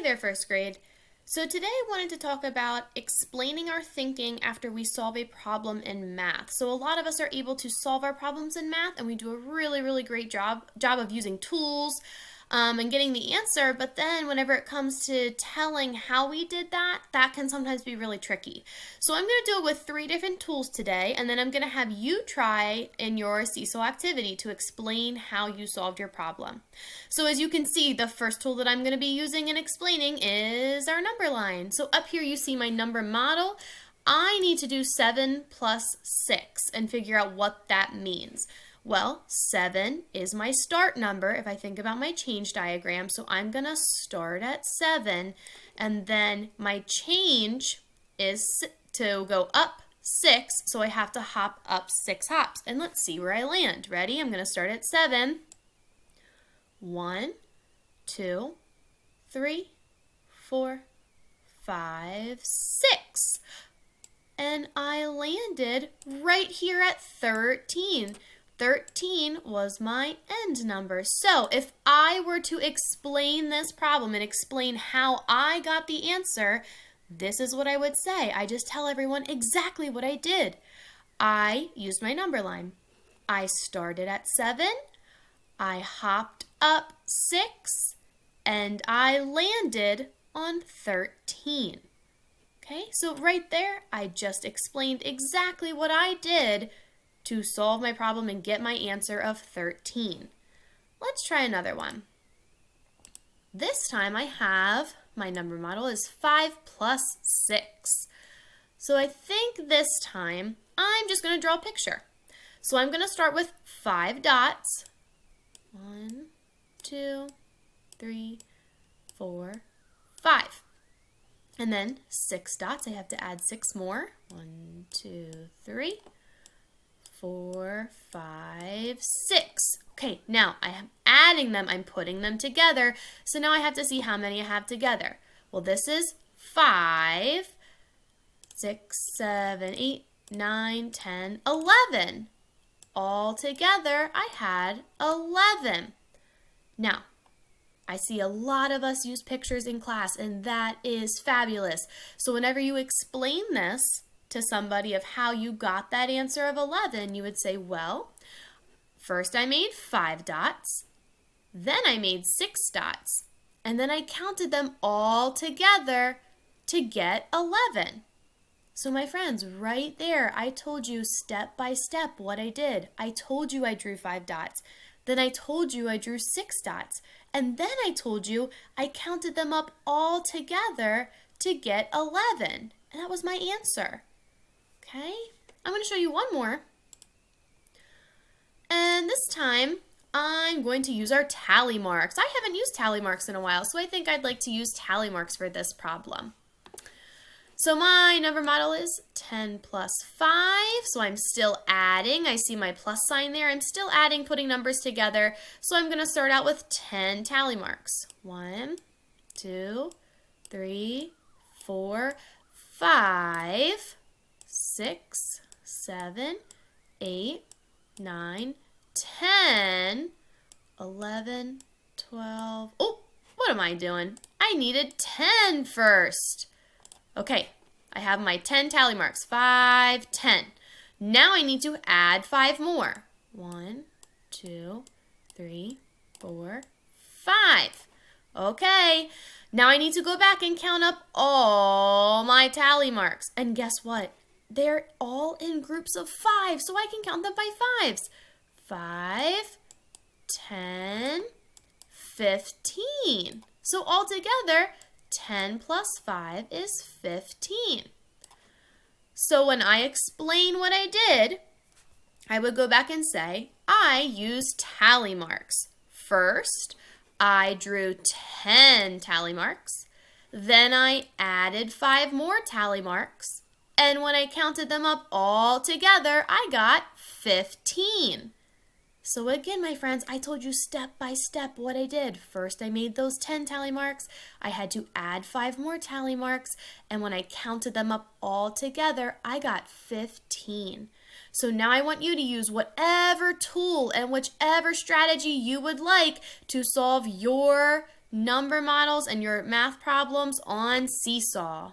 Hey there, first grade. So today I wanted to talk about explaining our thinking after we solve a problem in math. So a lot of us are able to solve our problems in math, and we do a really great job of using tools and getting the answer, but then whenever it comes to telling how we did that, that can sometimes be really tricky. So I'm going to do it with 3 different tools today, and then I'm going to have you try in your Seesaw activity to explain how you solved your problem. So as you can see, the first tool that I'm going to be using and explaining is our number line. So up here you see my number model. I need to do 7 plus 6 and figure out what that means. Well, 7 is my start number if I think about my change diagram, so I'm going to start at 7, and then my change is to go up 6, so I have to hop up 6 hops, and let's see where I land. Ready? I'm going to start at 7. 1, 2, 3, 4, 5, 6. And I landed right here at 13. 13 was my end number. So if I were to explain this problem and explain how I got the answer, this is what I would say. I just tell everyone exactly what I did. I used my number line. I started at 7, I hopped up 6, and I landed on 13. Okay, so right there, I just explained exactly what I did to solve my problem and get my answer of 13. Let's try another one. This time I have, my number model is 5 plus 6. So I think this time I'm just going to draw a picture. So I'm going to start with 5 dots. 1, 2, 3, 4, 5. And then 6 dots. I have to add 6 more. 1, 2, 3, 4, 5, 6. Okay, now I am adding them. I'm putting them together. So now I have to see how many I have together. Well, this is 5, 6, 7, 8, 9, 10, 11. All together, I had 11. Now, I see a lot of us use pictures in class, and that is fabulous. So whenever you explain this to somebody of how you got that answer of 11, you would say, well, first I made 5 dots, then I made 6 dots, and then I counted them all together to get 11. So my friends, right there, I told you step by step what I did. I told you I drew 5 dots. Then I told you I drew 6 dots. And then I told you I counted them up all together to get 11. And that was my answer. Okay, I'm going to show you one more. And this time, I'm going to use our tally marks. I haven't used tally marks in a while, so I think I'd like to use tally marks for this problem. So my number model is 10 plus 5, so I'm still adding. I see my plus sign there. I'm still adding, putting numbers together. So I'm going to start out with 10 tally marks. 1, 2, 3, 4, 5, 6, 7, 8, 9, 10, 11, 12. Oh, what am I doing? I needed 10 first. Okay, I have my 10 tally marks. 5, 10. Now I need to add 5 more. 1, 2, 3, 4, 5. Okay, now I need to go back and count up all my tally marks. And guess what? They're all in groups of 5, so I can count them by 5s. 5, 10, 15. So altogether, 10 plus 5 is 15. So when I explain what I did, I would go back and say, I used tally marks. First, I drew 10 tally marks. Then I added 5 more tally marks. And when I counted them up all together, I got 15. So again, my friends, I told you step by step what I did. First, I made those 10 tally marks. I had to add 5 more tally marks. And when I counted them up all together, I got 15. So now I want you to use whatever tool and whichever strategy you would like to solve your number models and your math problems on Seesaw.